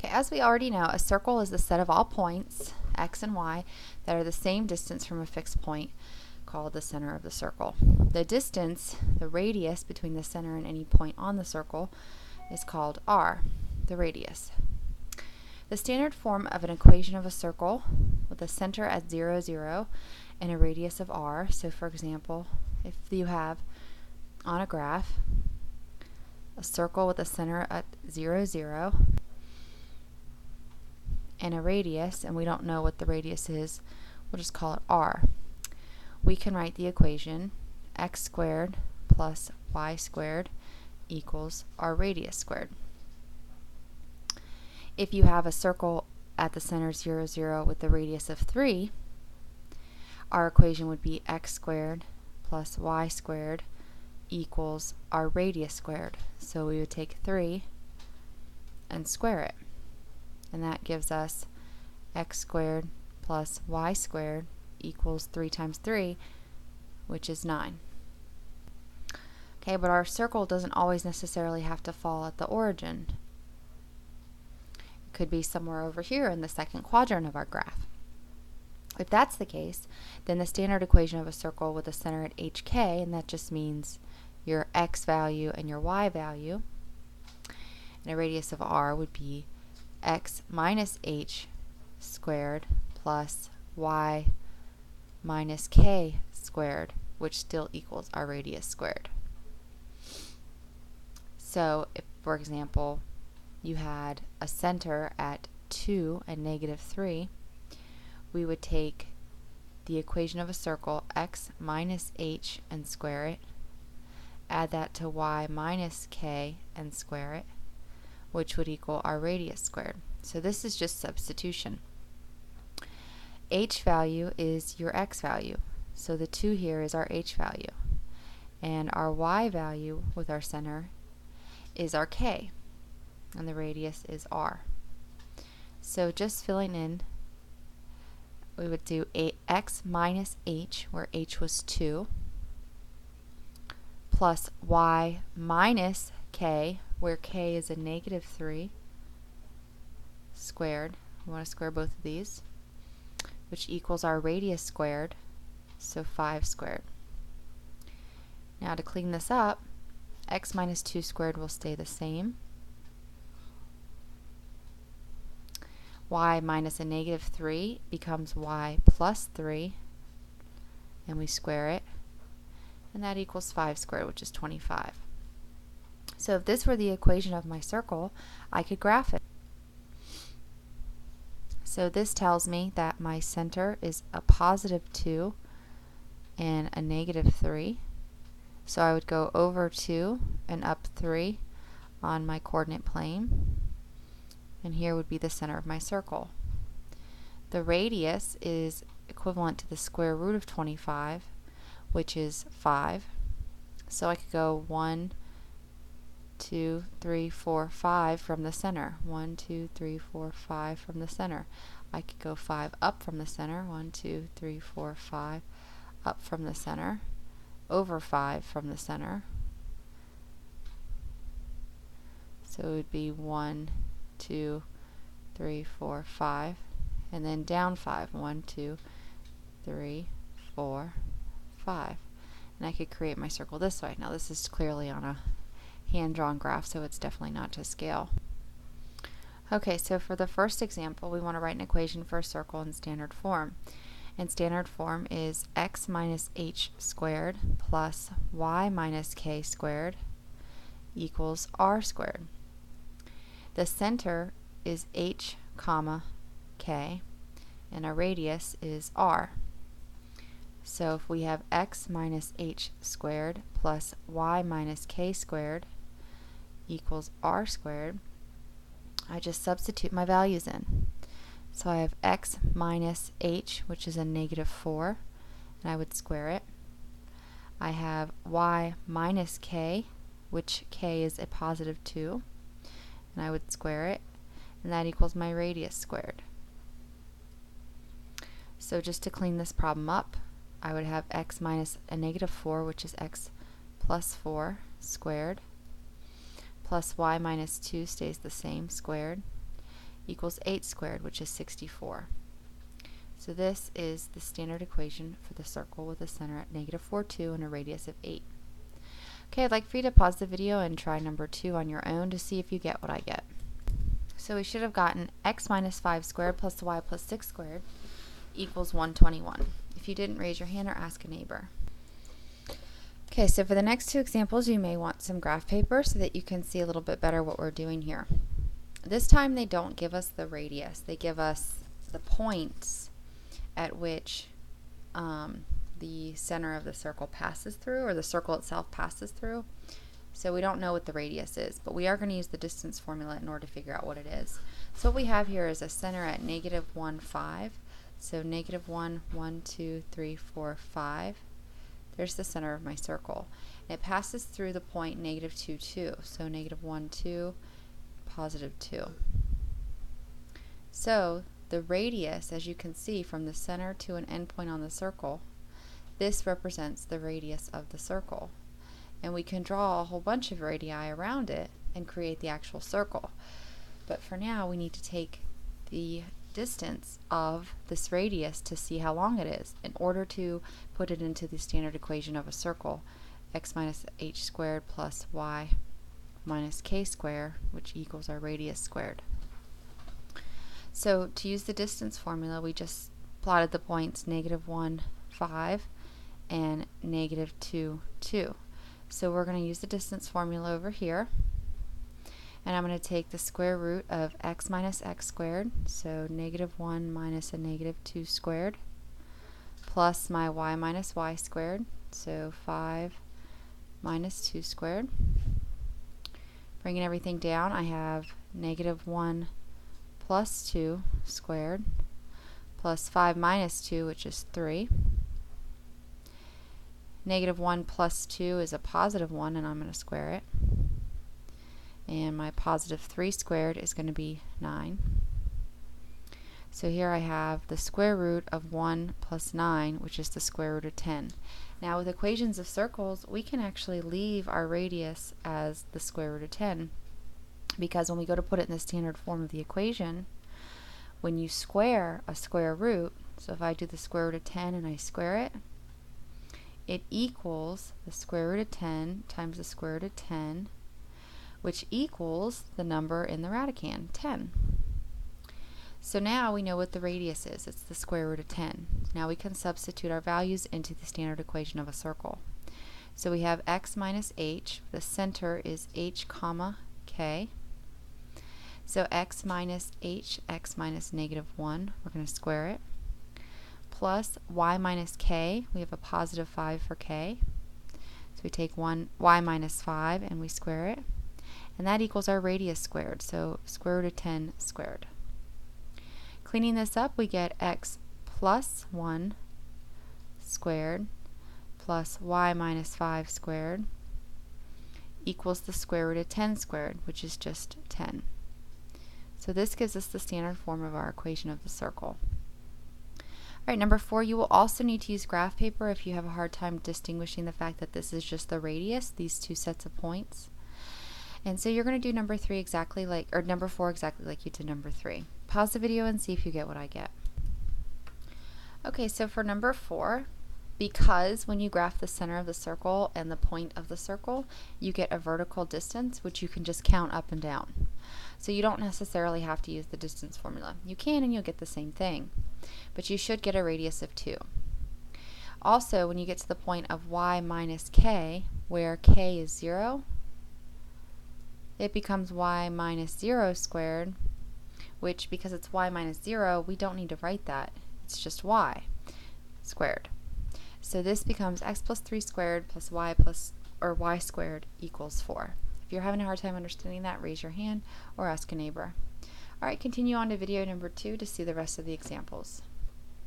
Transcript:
Okay, as we already know, a circle is the set of all points, x and y, that are the same distance from a fixed point, called the center of the circle. The distance, the radius between the center and any point on the circle, is called r, the radius. The standard form of an equation of a circle with a center at 0, 0 and a radius of r, so for example, if you have on a graph a circle with a center at 0, 0 and a radius, and we don't know what the radius is, we'll just call it r. We can write the equation x squared plus y squared equals r radius squared. If you have a circle at the center 0, 0 with a radius of 3, our equation would be x squared plus y squared equals r radius squared. So we would take 3 and square it. And that gives us x squared plus y squared equals 3 times 3, which is 9. Okay, but our circle doesn't always necessarily have to fall at the origin. It could be somewhere over here in the second quadrant of our graph. If that's the case, then the standard equation of a circle with a center at hk, and that just means your x value and your y value, and a radius of r would be x minus h squared plus y minus k squared, which still equals our radius squared. So if, for example, you had a center at 2 and negative 3, we would take the equation of a circle x minus h and square it, add that to y minus k and square it, which would equal our radius squared. So this is just substitution. H value is your x value, so the 2 here is our h value, and our y value with our center is our k, and the radius is r. So just filling in, we would do x minus h, where h was 2, plus y minus k, where k is a negative 3, squared. We want to square both of these, which equals our radius squared, so 5 squared. Now to clean this up, x minus 2 squared will stay the same. Y minus a negative 3 becomes y plus 3, and we square it, and that equals 5 squared, which is 25. So if this were the equation of my circle, I could graph it. So this tells me that my center is a positive 2 and a negative 3. So I would go over 2 and up 3 on my coordinate plane. And here would be the center of my circle. The radius is equivalent to the square root of 25, which is 5. So I could go 1, 2, 3, 4, 5 from the center. 1, 2, 3, 4, 5 from the center. I could go 5 up from the center. 1, 2, 3, 4, 5 up from the center. Over 5 from the center. So it would be 1, 2, 3, 4, 5, and then down 5. 1, 2, 3, 4, 5. And I could create my circle this way. Now this is clearly on a hand-drawn graph, so it's definitely not to scale. Okay, so for the first example, we want to write an equation for a circle in standard form. And standard form is x minus h squared plus y minus k squared equals r squared. The center is h comma k, and our radius is r. So if we have x minus h squared plus y minus k squared equals r squared, I just substitute my values in. So I have x minus h, which is a negative 4, and I would square it. I have y minus k, which k is a positive 2, and I would square it, and that equals my radius squared. So just to clean this problem up, I would have x minus a negative 4, which is x plus 4 squared, plus y minus 2 stays the same, squared, equals 8 squared, which is 64. So this is the standard equation for the circle with a center at -4, 2 and a radius of 8. Okay, I'd like for you to pause the video and try number 2 on your own to see if you get what I get. So we should have gotten x minus 5 squared plus y plus 6 squared equals 121. If you didn't, raise your hand or ask a neighbor. Okay, so for the next 2 examples, you may want some graph paper so that you can see a little bit better what we're doing here. This time they don't give us the radius. They give us the points at which the center of the circle passes through, or the circle itself passes through. So we don't know what the radius is, but we are going to use the distance formula in order to figure out what it is. So what we have here is a center at -1, 5. So -1, 1, 2, 3, 4, 5. There's the center of my circle. And it passes through the point -2, 2. So -1, 2, +2. So the radius, as you can see, from the center to an endpoint on the circle, this represents the radius of the circle. And we can draw a whole bunch of radii around it and create the actual circle. But for now, we need to take the distance of this radius to see how long it is in order to put it into the standard equation of a circle, x minus h squared plus y minus k squared, which equals our radius squared. So to use the distance formula, we just plotted the points -1, 5 and -2, 2. So we're going to use the distance formula over here. And I'm going to take the square root of x minus x squared, so -1 minus a -2 squared, plus my y minus y squared, so 5 minus 2 squared. Bringing everything down, I have -1 plus 2 squared, plus 5 minus 2, which is 3. -1 plus 2 is a +1, and I'm going to square it. And my +3 squared is going to be 9. So here I have the square root of 1 plus 9, which is the square root of 10. Now with equations of circles, we can actually leave our radius as the square root of 10, because when we go to put it in the standard form of the equation, when you square a square root, so if I do the square root of 10 and I square it, it equals the square root of 10 times the square root of 10, which equals the number in the radicand, 10. So now we know what the radius is. It's the square root of 10. Now we can substitute our values into the standard equation of a circle. So we have x minus h. The center is h comma k. So x minus h, x minus -1, we're going to square it, plus y minus k. We have a +5 for k. So we take y minus 5 and we square it. And that equals our radius squared, so square root of 10 squared. Cleaning this up, we get x plus 1 squared plus y minus 5 squared equals the square root of 10 squared, which is just 10. So this gives us the standard form of our equation of the circle. Alright, number 4, you will also need to use graph paper if you have a hard time distinguishing the fact that this is just the radius, these 2 sets of points. And so you're going to do number 4 exactly like you did number 3. Pause the video and see if you get what I get. Okay, so for number 4, because when you graph the center of the circle and the point of the circle, you get a vertical distance, which you can just count up and down. So you don't necessarily have to use the distance formula. You can and you'll get the same thing, but you should get a radius of 2. Also, when you get to the point of y minus k, where k is 0, it becomes y minus 0 squared, which, because it's y minus 0, we don't need to write that. It's just y squared. So this becomes x plus 3 squared plus y squared equals 4. If you're having a hard time understanding that, raise your hand or ask a neighbor. Alright, continue on to video number 2 to see the rest of the examples.